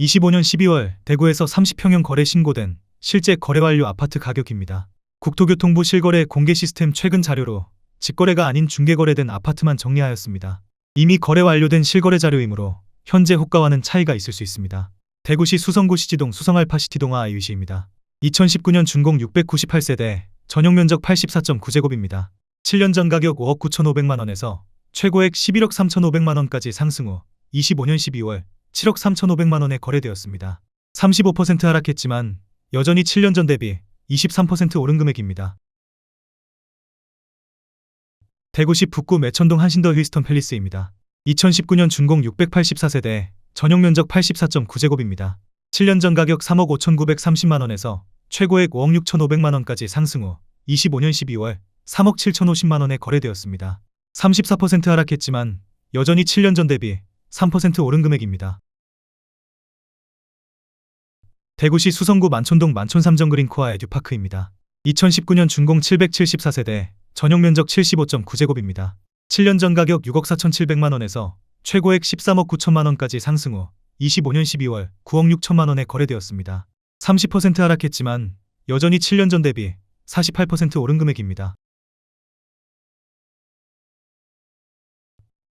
25년 12월 대구에서 30평형 거래 신고된 실제 거래 완료 아파트 가격입니다. 국토교통부 실거래 공개 시스템 최근 자료로 직거래가 아닌 중개거래된 아파트만 정리하였습니다. 이미 거래 완료된 실거래 자료이므로 현재 호가와는 차이가 있을 수 있습니다. 대구시 수성구 시지동 수성알파시티동아 아이유시입니다. 2019년 준공 698세대, 전용면적 84.9제곱입니다. 7년 전 가격 5억 9,500만원에서 최고액 11억 3,500만원까지 상승 후 25년 12월 7억 3,500만원에 거래되었습니다. 35% 하락했지만 여전히 7년 전 대비 23% 오른 금액입니다. 대구시 북구 매천동 한신더 힐스턴 팰리스입니다. 2019년 준공 684세대, 전용면적 84.9제곱입니다. 7년 전 가격 3억 5,930만원에서 최고액 5억 6,500만원까지 상승 후 25년 12월 3억 7,050만원에 거래되었습니다. 34% 하락했지만 여전히 7년 전 대비 3% 오른 금액입니다. 대구시 수성구 만촌동 만촌 삼정그린코아 에듀파크입니다. 2019년 준공 774세대, 전용면적 75.9제곱입니다. 7년 전 가격 6억 4,700만원에서 최고액 13억 9천만원까지 상승 후 25년 12월 9억 6천만원에 거래되었습니다. 30% 하락했지만 여전히 7년 전 대비 48% 오른 금액입니다.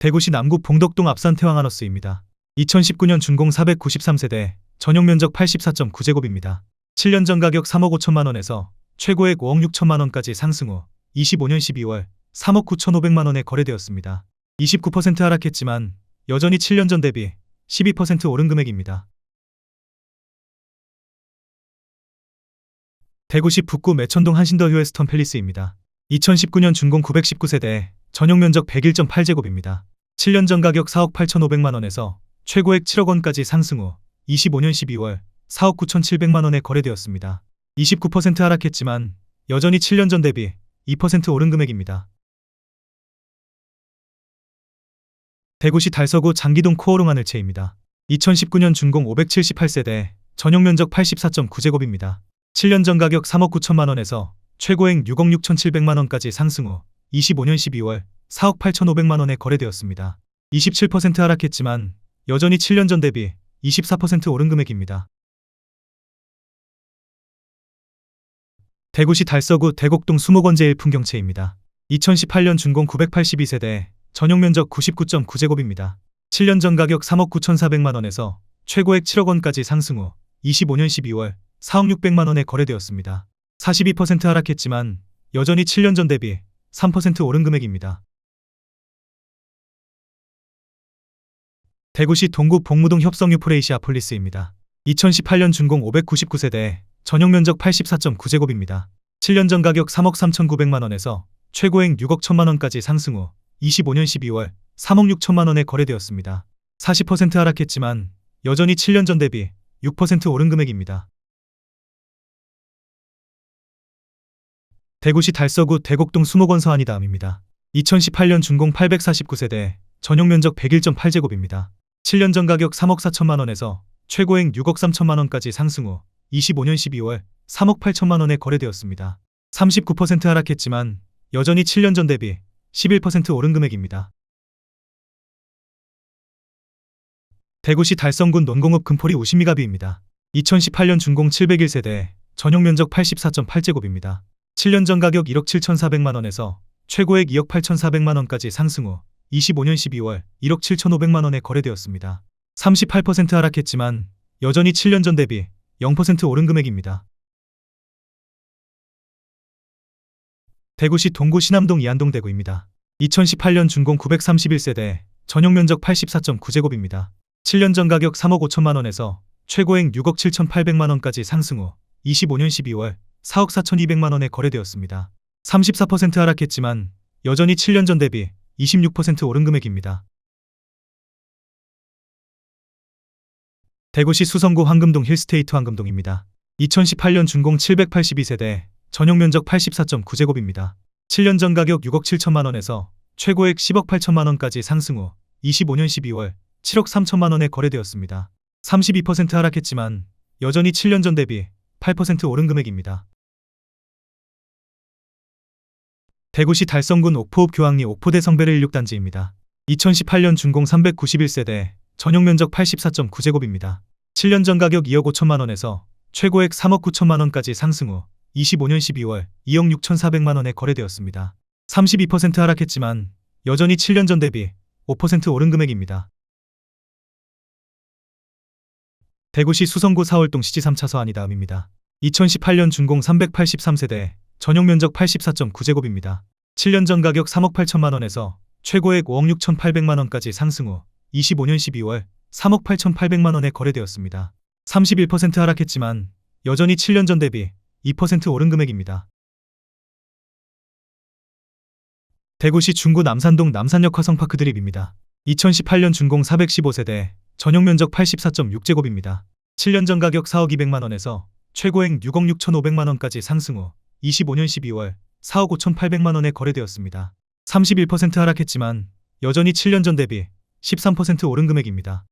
대구시 남구 봉덕동 앞산 태왕하너스입니다. 2019년 준공 493세대, 전용면적 84.9제곱입니다. 7년 전 가격 3억 5천만원에서 최고액 5억 6천만원까지 상승 후 25년 12월 3억 9,500만원에 거래되었습니다. 29% 하락했지만 여전히 7년 전 대비 12% 오른 금액입니다. 대구시 북구 매천동 한신더 휴에스턴 팰리스입니다. 2019년 준공 919세대, 전용면적 101.8제곱입니다. 7년 전 가격 4억 8,500만원에서 최고액 7억원까지 상승 후 25년 12월 4억 9,700만원에 거래되었습니다. 29% 하락했지만 여전히 7년 전 대비 2% 오른 금액입니다. 대구시 달서구 장기동 코오롱 하늘채입니다. 2019년 준공 578세대, 전용면적 84.9제곱입니다. 7년 전 가격 3억 9천만원에서 최고액 6억 6,700만원까지 상승 후 25년 12월 4억 8,500만원에 거래되었습니다. 27% 하락했지만 여전히 7년 전 대비 24% 오른 금액입니다. 대구시 달서구 대곡동 수목원제 1풍경채입니다. 2018년 준공 982세대, 전용면적 99.9제곱입니다. 7년 전 가격 3억 9,400만원에서 최고액 7억원까지 상승 후 25년 12월 4억 600만원에 거래되었습니다. 42% 하락했지만 여전히 7년 전 대비 3% 오른 금액입니다. 대구시 동구 복무동 협성유 프레이시아 폴리스입니다. 2018년 준공 599세대, 전용면적 84.9제곱입니다. 7년 전 가격 3억 3,900만원에서 최고액 6억 1천만원까지 상승 후 25년 12월 3억 6천만원에 거래되었습니다. 40% 하락했지만 여전히 7년 전 대비 6% 오른 금액입니다. 대구시 달서구 대곡동 수목원 서안이다음입니다. 2018년 준공 849세대, 전용면적 101.8제곱입니다. 7년 전 가격 3억 4천만원에서 최고액 6억 3천만원까지 상승 후 25년 12월 3억 8천만원에 거래되었습니다. 39% 하락했지만 여전히 7년 전 대비 11% 오른 금액입니다. 대구시 달성군 논공읍 금포리 우시미가비입니다. 2018년 준공 701세대, 전용면적 84.8제곱입니다. 7년 전 가격 1억 7,400만원에서 최고액 2억 8,400만원까지 상승 후 25년 12월 1억 7,500만원에 거래되었습니다. 38% 하락했지만 여전히 7년 전 대비 0% 오른 금액입니다. 대구시 동구 신암동 이안동 대구입니다. 2018년 준공 931세대, 전용면적 84.9제곱입니다. 7년 전 가격 3억 5천만원에서 최고액 6억 7,800만원까지 상승 후 25년 12월 4억 4,200만원에 거래되었습니다. 34% 하락했지만 여전히 7년 전 대비 26% 오른 금액입니다. 대구시 수성구 황금동 힐스테이트 황금동입니다. 2018년 준공 782세대, 전용면적 84.9제곱입니다. 7년 전 가격 6억 7천만원에서 최고액 10억 8천만원까지 상승 후 25년 12월 7억 3천만원에 거래되었습니다. 32% 하락했지만 여전히 7년 전 대비 8% 오른 금액입니다. 대구시 달성군 옥포읍 교황리 옥포대 성베르 16단지입니다. 2018년 준공 391세대, 전용면적 84.9제곱입니다. 7년 전 가격 2억 5천만 원에서 최고액 3억 9천만 원까지 상승 후 25년 12월 2억 6천4백만 원에 거래되었습니다. 32% 하락했지만 여전히 7년 전 대비 5% 오른 금액입니다. 대구시 수성구 4월동 시지 3차소 안이 다음입니다. 2018년 준공 383세대, 전용 면적 84.9제곱입니다. 7년 전 가격 3억 8천만 원에서 최고액 5억 6천8백만 원까지 상승 후 25년 12월 3억 8천8백만 원에 거래되었습니다. 31% 하락했지만 여전히 7년 전 대비 2% 오른 금액입니다. 대구시 중구 남산동 남산역 화성파크 드립입니다. 2018년 준공 415세대, 전용 면적 84.6제곱입니다. 7년 전 가격 4억 2백만 원에서 최고액 6억 6천5백만 원까지 상승 후 25년 12월 4억 5천8백만 원에 거래되었습니다. 31% 하락했지만 여전히 7년 전 대비 13% 오른 금액입니다.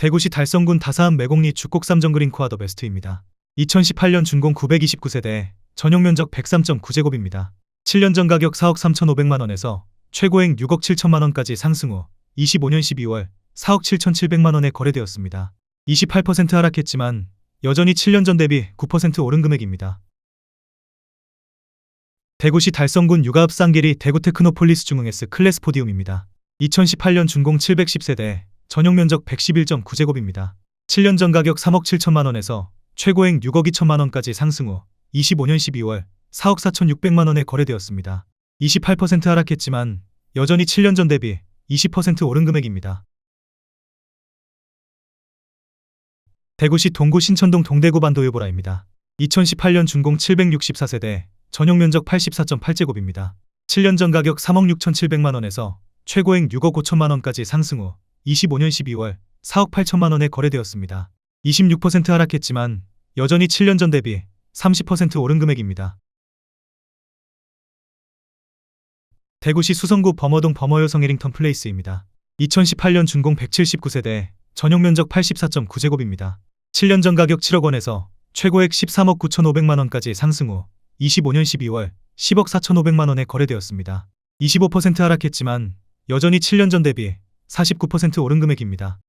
대구시 달성군 다사암 매곡리 죽곡삼 정그린 코아 더 베스트입니다. 2018년 준공 929세대, 전용 면적 103.9제곱입니다. 7년 전 가격 4억 3천5백만 원에서 최고액 6억 7천만 원까지 상승 후 25년 12월 4억 7천7백만 원에 거래되었습니다. 28% 하락했지만 여전히 7년 전 대비 9% 오른 금액입니다. 대구시 달성군 육아읍 쌍계리 대구 테크노폴리스 중흥 S 클래스 포디움입니다. 2018년 준공 710세대, 전용 면적 111.9제곱입니다. 7년 전 가격 3억 7천만 원에서 최고액 6억 2천만 원까지 상승 후 25년 12월 4억 4천6백만 원에 거래되었습니다. 28% 하락했지만 여전히 7년 전 대비 20% 오른 금액입니다. 대구시 동구 신천동 동대구 반도유보라입니다. 2018년 준공 764세대, 전용 면적 84.8제곱입니다. 7년 전 가격 3억 6천7백만 원에서 최고액 6억 5천만 원까지 상승 후 25년 12월 4억 8천만 원에 거래되었습니다. 26% 하락했지만 여전히 7년 전 대비 30% 오른 금액입니다. 대구시 수성구 범어동 범어요성 해링턴 플레이스입니다. 2018년 준공 179세대, 전용 면적 84.9제곱입니다. 7년 전 가격 7억 원에서 최고액 13억 9천5백만 원까지 상승 후 25년 12월 10억 4천5백만 원에 거래되었습니다. 25% 하락했지만 여전히 7년 전 대비 49% 오른 금액입니다.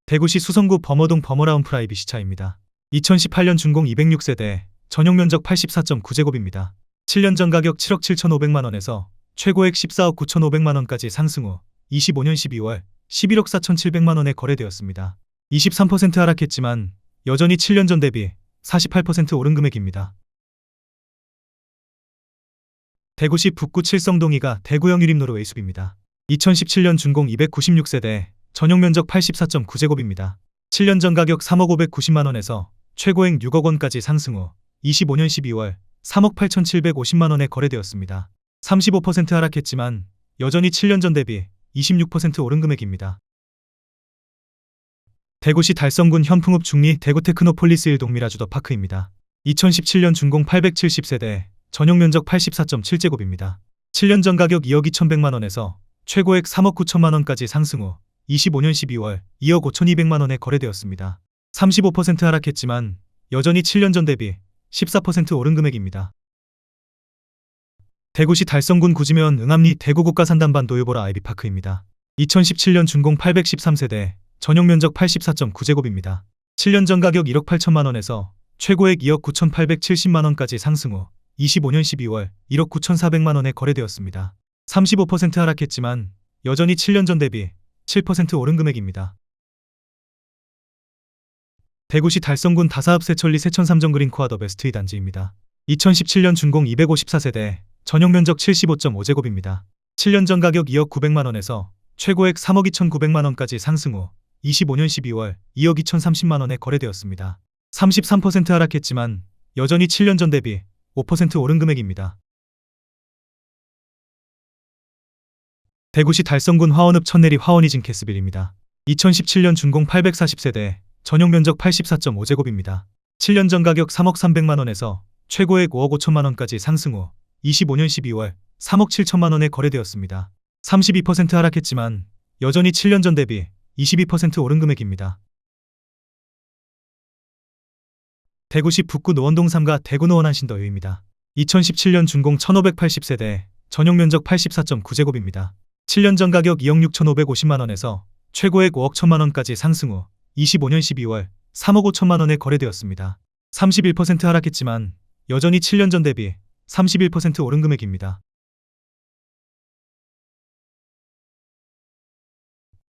대구시 수성구 범어동 범어라운 프라이빗 차입니다. 2018년 준공 206세대, 전용 면적 84.9제곱입니다. 7년 전 가격 7억 7천5백만 원에서 최고액 14억 9천5백만 원까지 상승 후 25년 12월 11억 4천7백만 원에 거래되었습니다. 23% 하락했지만 여전히 7년 전 대비 48% 오른 금액입니다. 대구시 북구 칠성동이가 대구형 유림로로 외숲입니다. 2017년 준공 296세대, 전용 면적 84.9제곱입니다. 7년 전 가격 3억 590만 원에서 최고액 6억 원까지 상승 후 25년 12월 3억 8천7백오십만 원에 거래되었습니다. 35% 하락했지만 여전히 7년 전 대비 26% 오른 금액입니다. 대구시 달성군 현풍읍 중리 대구 테크노폴리스 1동 미라주더 파크입니다. 2017년 준공 870세대, 전용 면적 84.7제곱입니다. 7년 전 가격 2억 2천백만 원에서 최고액 3억 9천만 원까지 상승 후 25년 12월 2억 5천2백만 원에 거래되었습니다. 35% 하락했지만 여전히 7년 전 대비 14% 오른 금액입니다. 대구시 달성군 구지면 응암리 대구국가산단반 도유보라 아이비파크입니다. 2017년 준공 813세대, 전용 면적 84.9제곱입니다. 7년 전 가격 1억 8천만 원에서 최고액 2억 9천870만 원까지 상승 후 25년 12월 1억 9천4백만 원에 거래되었습니다. 35% 하락했지만 여전히 7년 전 대비 7% 오른 금액입니다. 대구시 달성군 다사읍 세천리 세천삼정 그린 코아 더 베스트 단지입니다. 2017년 준공 254세대, 전용 면적 75.5제곱입니다. 7년 전 가격 2억 9백만 원에서 최고액 3억 2천9백만 원까지 상승 후 25년 12월 2억 2천30만 원에 거래되었습니다. 33% 하락했지만 여전히 7년 전 대비 5% 오른 금액입니다. 대구시 달성군 화원읍 천내리 화원이진 캐스빌입니다. 2017년 준공 840세대, 전용 면적 84.5제곱입니다. 7년 전 가격 3억 3백만 원에서 최고액 5억 5천만 원까지 상승 후 25년 12월 3억 7천만 원에 거래되었습니다. 32% 하락했지만 여전히 7년 전 대비 22% 오른 금액입니다. 대구시 북구 노원동 3가 대구 노원 한신더유입니다. 2017년 준공 1580세대, 전용 면적 84.9제곱입니다. 7년 전 가격 2억 6,550만 원에서 최고액 5억 1천만 원까지 상승 후 25년 12월 3억 5천만 원에 거래되었습니다. 31% 하락했지만 여전히 7년 전 대비 31% 오른 금액입니다.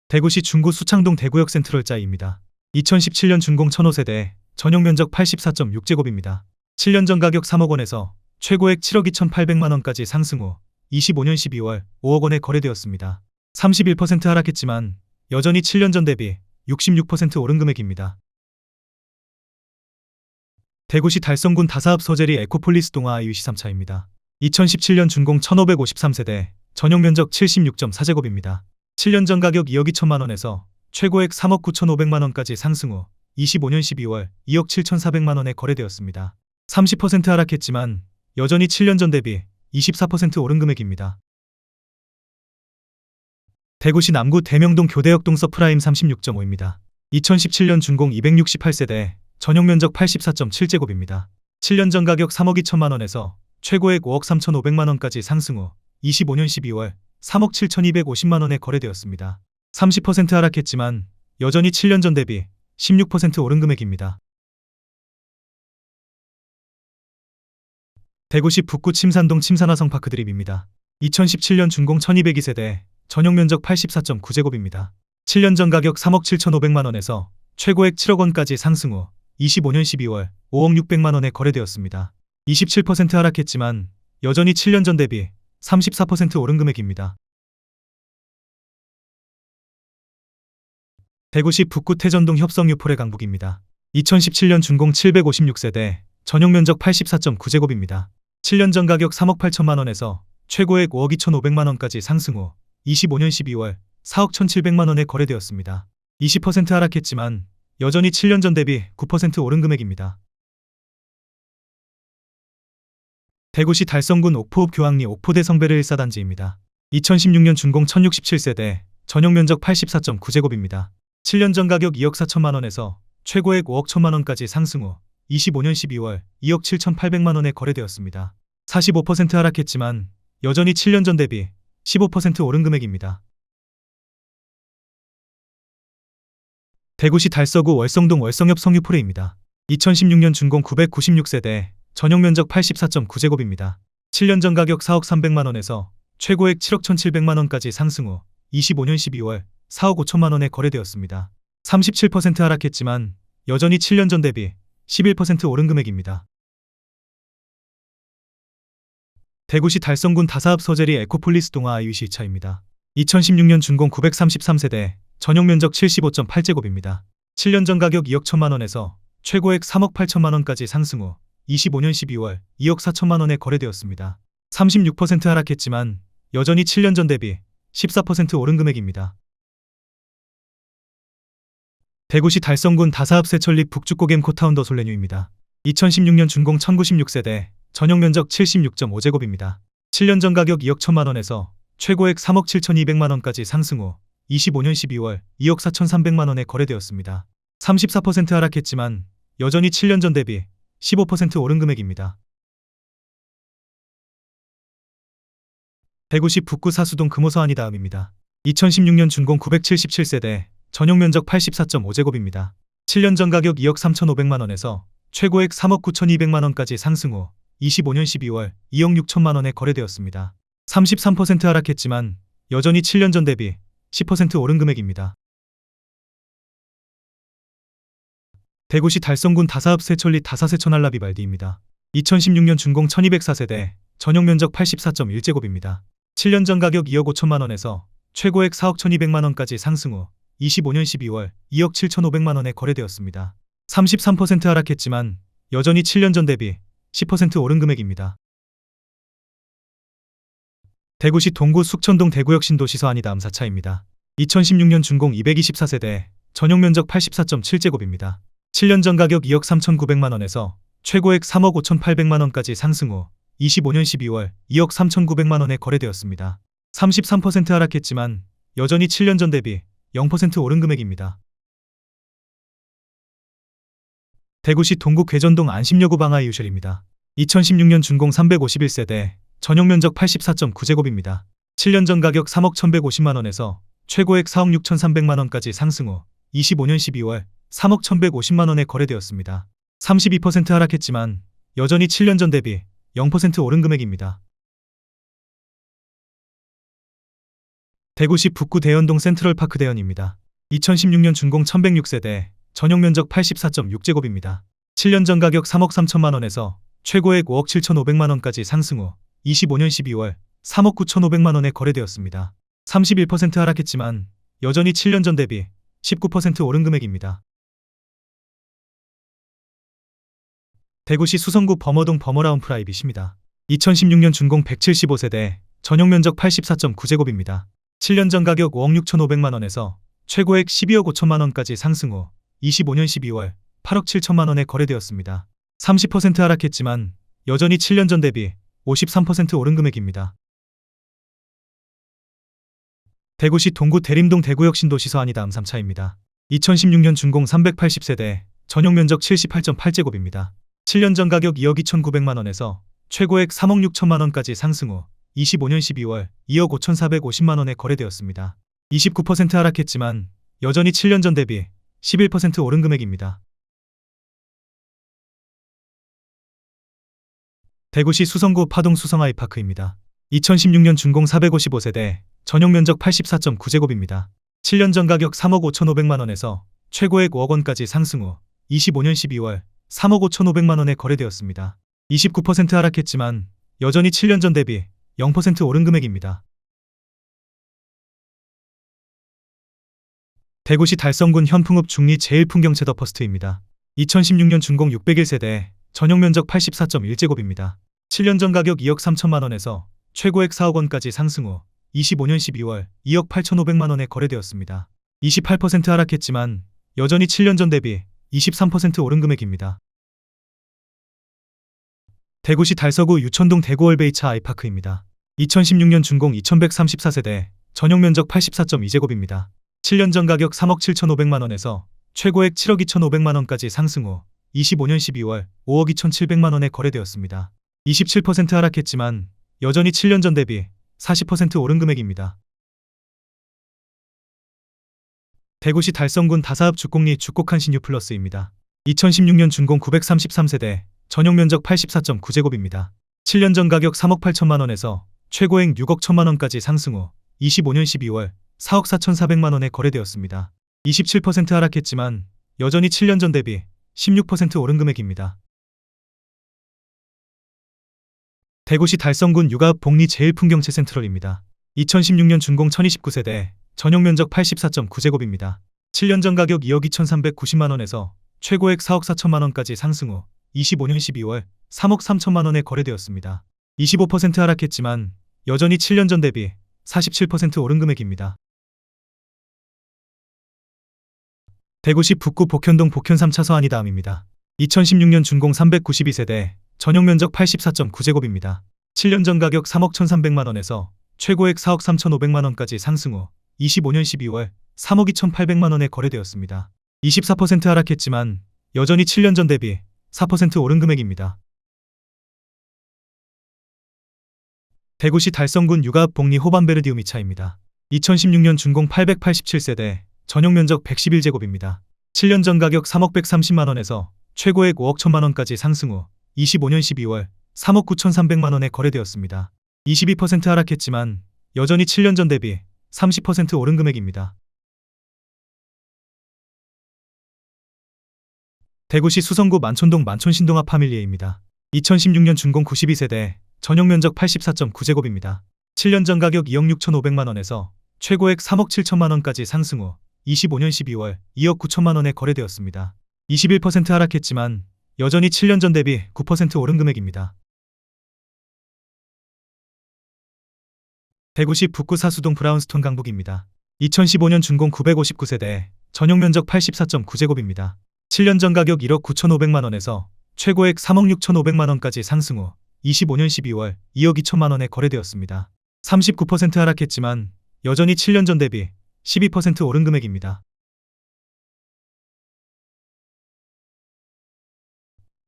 대구시 중구 수창동 대구역 센트럴자이입니다. 2017년 준공 1005세대, 전용 면적 84.6제곱입니다. 7년 전 가격 3억 원에서 최고액 7억 2,800만 원까지 상승 후 25년 12월 5억 원에 거래되었습니다. 31% 하락했지만 여전히 7년 전 대비 66% 오른 금액입니다. 대구시 달성군 다사읍 서재리 에코폴리스 동아 IUC 3차입니다. 2017년 준공 1553세대, 전용 면적 76.4제곱입니다. 7년 전 가격 2억 2천만 원에서 최고액 3억 9,500만 원까지 상승 후 25년 12월 2억 7,400만 원에 거래되었습니다. 30% 하락했지만 여전히 7년 전 대비 24% 오른 금액입니다. 대구시 남구 대명동 교대역동 서프라임 36.5입니다. 2017년 준공 268세대, 전용 면적 84.7제곱입니다. 7년 전 가격 3억 2천만 원에서 최고액 5억 3,500만 원까지 상승 후 25년 12월 3억 7,250만 원에 거래되었습니다. 30% 하락했지만 여전히 7년 전 대비 16% 오른 금액입니다. 대구시 북구 침산동 침산화성파크 드립입니다. 2017년 준공 1202세대, 전용 면적 84.9제곱입니다. 7년 전 가격 3억 7,500만 원에서 최고액 7억 원까지 상승 후 25년 12월 5억 600만 원에 거래되었습니다. 27% 하락했지만 여전히 7년 전 대비 34% 오른 금액입니다. 대구시 북구 태전동 협성유포레 강북입니다. 2017년 준공 756세대, 전용 면적 84.9제곱입니다. 7년 전 가격 3억 8천만 원에서 최고액 5억 2,500만 원까지 상승 후 25년 12월 4억 1,700만 원에 거래되었습니다. 20% 하락했지만 여전히 7년 전 대비 9% 오른 금액입니다. 대구시 달성군 옥포읍 교학리 옥포대 성베르 1사단지입니다. 2016년 준공 1067세대, 전용 면적 84.9제곱입니다. 7년 전 가격 2억 4천만 원에서 최고액 5억 1천만 원까지 상승 후 25년 12월 2억 7,800만 원에 거래되었습니다. 45% 하락했지만 여전히 7년 전 대비 15% 오른 금액입니다. 대구시 달서구 월성동 월성협 성유포레입니다. 2016년 준공 996세대, 전용 면적 84.9제곱입니다. 7년 전 가격 4억 300만 원에서 최고액 7억 1,700만 원까지 상승 후 25년 12월 4억 5천만 원에 거래되었습니다. 37% 하락했지만 여전히 7년 전 대비 11% 오른 금액입니다. 대구시 달성군 다사읍 서재리 에코폴리스 동아 IUC 2차입니다. 2016년 준공 933세대, 전용 면적 75.8제곱입니다. 7년 전 가격 2억 1천만 원에서 최고액 3억 8천만 원까지 상승 후 25년 12월 2억 4천만 원에 거래되었습니다. 36% 하락했지만 여전히 7년 전 대비 14% 오른 금액입니다. 대구시 달성군 다사읍 세천리 북주고겜 코타운더 솔레뉴입니다. 2016년 준공 1096세대, 전용 면적 76.5제곱입니다. 7년 전 가격 2억 1천만 원에서 최고액 3억 7,200만 원까지 상승 후 25년 12월 2억 4,300만 원에 거래되었습니다. 34% 하락했지만 여전히 7년 전 대비 15% 오른 금액입니다. 대구시 북구 사수동 금호서안이 다음입니다. 2016년 준공 977세대, 전용 면적 84.5제곱입니다. 7년 전 가격 2억 3,500만 원에서 최고액 3억 9,200만 원까지 상승 후 25년 12월 2억 6천만 원에 거래되었습니다. 33% 하락했지만 여전히 7년 전 대비 10% 오른 금액입니다. 대구시 달성군 다사읍 세천리 다사세천한라비발디입니다. 2016년 준공 1204세대, 전용 면적 84.1제곱입니다. 7년 전 가격 2억 5천만 원에서 최고액 4억 1,200만 원까지 상승 후 25년 12월 2억 7,500만 원에 거래되었습니다. 33% 하락했지만 여전히 7년 전 대비 10% 오른 금액입니다. 대구시 동구 숙천동 대구역 신도시서안이 다음 4차입니다. 2016년 준공 224세대, 전용 면적 84.7제곱입니다. 7년 전 가격 2억 3,900만 원에서 최고액 3억 5,800만 원까지 상승 후 25년 12월 2억 3,900만 원에 거래되었습니다. 33% 하락했지만 여전히 7년 전 대비 0% 오른 금액입니다. 대구시 동구 괴전동 안심여고 방아 이유셜입니다. 2016년 준공 351세대, 전용 면적 84.9제곱입니다. 7년 전 가격 3억 1,150만원에서 최고액 4억 6,300만원까지 상승 후 25년 12월 3억 1,150만원에 거래되었습니다. 32% 하락했지만 여전히 7년 전 대비 0% 오른 금액입니다. 대구시 북구 대연동 센트럴파크 대연입니다. 2016년 준공 1106세대, 전용 면적 84.6제곱입니다. 7년 전 가격 3억 3천만원에서 최고액 5억 7,500만원까지 상승 후 25년 12월 3억 9,500만원에 거래되었습니다. 31% 하락했지만 여전히 7년 전 대비 19% 오른 금액입니다. 대구시 수성구 범어동 범어라운 프라이빗입니다. 2016년 준공 175세대, 전용 면적 84.9제곱입니다. 7년 전 가격 5억 6,500만원에서 최고액 12억 5천만원까지 상승 후 25년 12월 8억 7천만원에 거래되었습니다. 30% 하락했지만 여전히 7년 전 대비 53% 오른 금액입니다. 대구시 동구 대림동 대구역 신도시 서안이 다음 3차입니다. 2016년 준공 380세대, 전용 면적 78.8제곱입니다. 7년 전 가격 2억 2,900만원에서 최고액 3억 6천만원까지 상승 후 25년 12월 2억 5,450만원에 거래되었습니다. 29% 하락했지만 여전히 7년 전 대비 11% 오른 금액입니다. 대구시 수성구 파동 수성아이파크입니다. 2016년 준공 455세대, 전용 면적 84.9제곱입니다. 7년 전 가격 3억 5,500만원에서 최고액 5억 원까지 상승 후 25년 12월 3억 5,500만원에 거래되었습니다. 29% 하락했지만 여전히 7년 전 대비 0% 오른 금액입니다. 대구시 달성군 현풍읍 중리 제1풍경채 더 퍼스트입니다. 2016년 준공 601세대, 전용 면적 84.1제곱입니다. 7년 전 가격 2억 3천만원에서 최고액 4억 원까지 상승 후 25년 12월 2억 8,500만원에 거래되었습니다. 28% 하락했지만 여전히 7년 전 대비 23% 오른 금액입니다. 대구시 달서구 유천동 대구월베이차 아이파크입니다. 2016년 준공 2134세대, 전용 면적 84.2제곱입니다. 7년 전 가격 3억 7,500만원에서 최고액 7억 2,500만원까지 상승 후 25년 12월 5억 2,700만원에 거래되었습니다. 27% 하락했지만 여전히 7년 전 대비 40% 오른 금액입니다. 대구시 달성군 다사읍 주곡리 주곡한 신유 플러스입니다. 2016년 준공 933세대, 전용 면적 84.9제곱입니다. 7년 전 가격 3억 8천만원에서 최고액 6억 1천만원까지 상승 후 25년 12월 4억 4,400만원에 거래되었습니다. 27% 하락했지만 여전히 7년 전 대비 16% 오른 금액입니다. 대구시 달성군 육아읍 복리 제1풍경채 센트럴입니다. 2016년 준공 1029세대, 전용 면적 84.9제곱입니다. 7년 전 가격 2억 2,390만원에서 최고액 4억 4천만원까지 상승 후 25년 12월 3억 3천만원에 거래되었습니다. 25% 하락했지만 여전히 7년 전 대비 47% 오른 금액입니다. 대구시 북구 복현동 복현 3차 서안이 다음입니다. 2016년 준공 392세대, 전용 면적 84.9제곱입니다. 7년 전 가격 3억 1,300만원에서 최고액 4억 3,500만원까지 상승 후 25년 12월 3억 2,800만원에 거래되었습니다. 24% 하락했지만 여전히 7년 전 대비 4% 오른 금액입니다. 대구시 달성군 육아읍 복리 호반베르디움 2차입니다. 2016년 준공 887세대, 전용 면적 111제곱입니다. 7년 전 가격 3억 130만원에서 최고액 5억 1천만원까지 상승 후 25년 12월 3억 9,300만원에 거래되었습니다. 22% 하락했지만 여전히 7년 전 대비 30% 오른 금액입니다. 대구시 수성구 만촌동 만촌신동아 파밀리에입니다. 2016년 준공 92세대, 전용 면적 84.9제곱입니다. 7년 전 가격 2억 6,500만원에서 최고액 3억 7천만원까지 상승 후 25년 12월 2억 9천만원에 거래되었습니다. 21% 하락했지만 여전히 7년 전 대비 9% 오른 금액입니다. 대구시 북구 사수동 브라운스톤 강북입니다. 2015년 준공 959세대, 전용 면적 84.9제곱입니다. 7년 전 가격 1억 9,500만원에서 최고액 3억 6,500만원까지 상승 후 25년 12월 2억 2천만원에 거래되었습니다. 39% 하락했지만 여전히 7년 전 대비 12% 오른 금액입니다.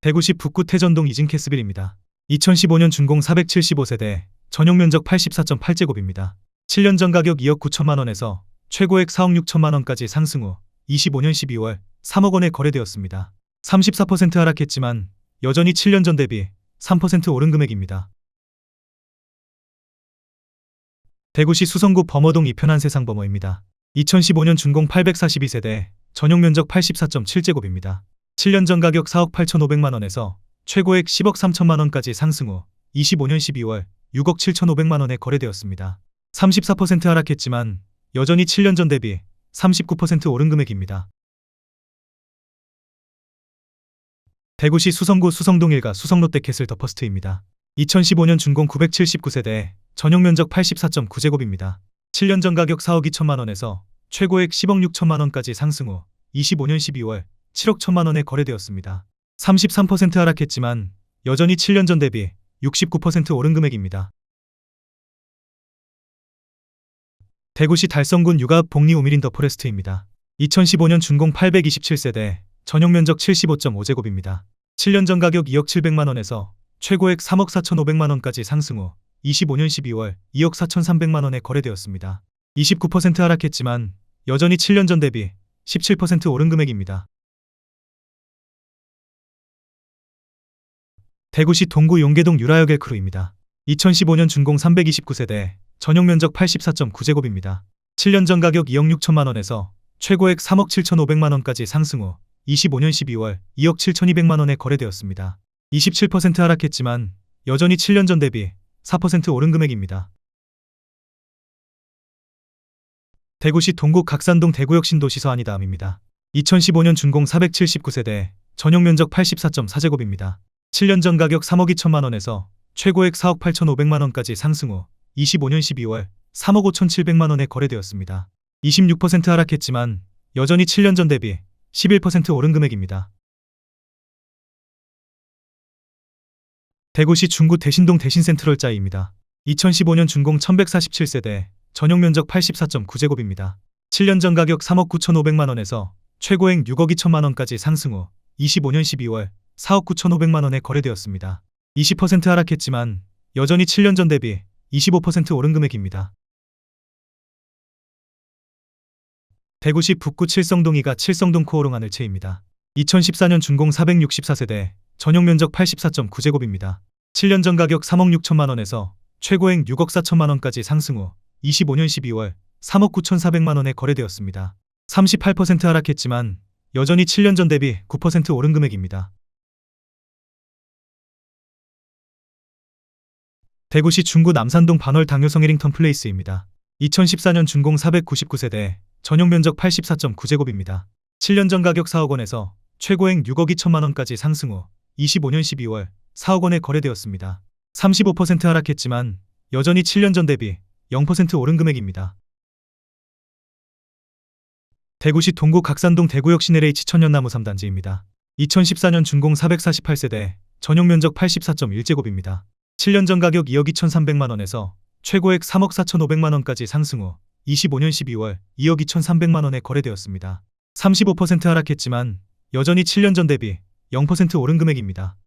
대구시 북구 태전동 이진캐스빌입니다. 2015년 준공 475세대, 전용 면적 84.8제곱입니다. 7년 전 가격 2억 9천만 원에서 최고액 4억 6천만 원까지 상승 후 25년 12월 3억 원에 거래되었습니다. 34% 하락했지만 여전히 7년 전 대비 3% 오른 금액입니다. 대구시 수성구 범어동 이편한 세상범어입니다. 2015년 준공 842세대, 전용 면적 84.7제곱입니다. 7년 전 가격 4억 8,500만 원에서 최고액 10억 3천만 원까지 상승 후 25년 12월 6억 7,500만 원에 거래되었습니다. 34% 하락했지만 여전히 7년 전 대비 39% 오른 금액입니다. 대구시 수성구 수성동 일가 수성롯데캐슬 더 퍼스트입니다. 2015년 준공 979세대, 전용 면적 84.9제곱입니다. 7년 전 가격 4억 2천만 원에서 최고액 10억 6천만 원까지 상승 후 25년 12월 7억 1천만 원에 거래되었습니다. 33% 하락했지만 여전히 7년 전 대비 69% 오른 금액입니다. 대구시 달성군 육아읍 복리 우미린 더 포레스트입니다. 2015년 준공 827세대, 전용 면적 75.5제곱입니다. 7년 전 가격 2억 700만 원에서 최고액 3억 4,500만 원까지 상승 후 25년 12월 2억 4,300만 원에 거래되었습니다. 29% 하락했지만 여전히 7년 전 대비 17% 오른 금액입니다. 대구시 동구 용계동 유라역 엘크루입니다. 2015년 준공 329세대, 전용 면적 84.9제곱입니다. 7년 전 가격 2억 6천만 원에서 최고액 3억 7,500만 원까지 상승 후 25년 12월 2억 7,200만 원에 거래되었습니다. 27% 하락했지만 여전히 7년 전 대비 4% 오른 금액입니다. 대구시 동구 각산동 대구역 신도시 서안이다음입니다. 2015년 준공 479세대, 전용 면적 84.4제곱입니다. 7년 전 가격 3억 2천만 원에서 최고액 4억 8,500만 원까지 상승 후 25년 12월 3억 5,700만 원에 거래되었습니다. 26% 하락했지만 여전히 7년 전 대비 11% 오른 금액입니다. 대구시 중구 대신동 대신센트럴자이입니다. 2015년 준공 1147세대, 전용 면적 84.9제곱입니다. 7년 전 가격 3억 9,500만 원에서 최고액 6억 2천만 원까지 상승 후 25년 12월 4억 9,500만 원에 거래되었습니다. 20% 하락했지만 여전히 7년 전 대비 25% 오른 금액입니다. 대구시 북구 칠성동2가 칠성동 코오롱 하늘채입니다. 2014년 준공 464세대, 전용 면적 84.9제곱입니다. 7년 전 가격 3억 6천만 원에서 최고액 6억 4천만 원까지 상승 후 25년 12월 3억 9,400만 원에 거래되었습니다. 38% 하락했지만 여전히 7년 전 대비 9% 오른 금액입니다. 대구시 중구 남산동 반월 당효성 해링턴 플레이스입니다. 2014년 준공 499세대, 전용 면적 84.9제곱입니다. 7년 전 가격 4억 원에서 최고액 6억 2천만 원까지 상승 후 25년 12월 4억 원에 거래되었습니다. 35% 하락했지만 여전히 7년 전 대비 0% 오른 금액입니다. 대구시 동구 각산동 대구역 신LH 천연나무 3단지입니다. 2014년 준공 448세대, 전용 면적 84.1제곱입니다. 7년 전 가격 2억 2,300만 원에서 최고액 3억 4,500만 원까지 상승 후 25년 12월 2억 2,300만 원에 거래되었습니다. 35% 하락했지만 여전히 7년 전 대비 0% 오른 금액입니다.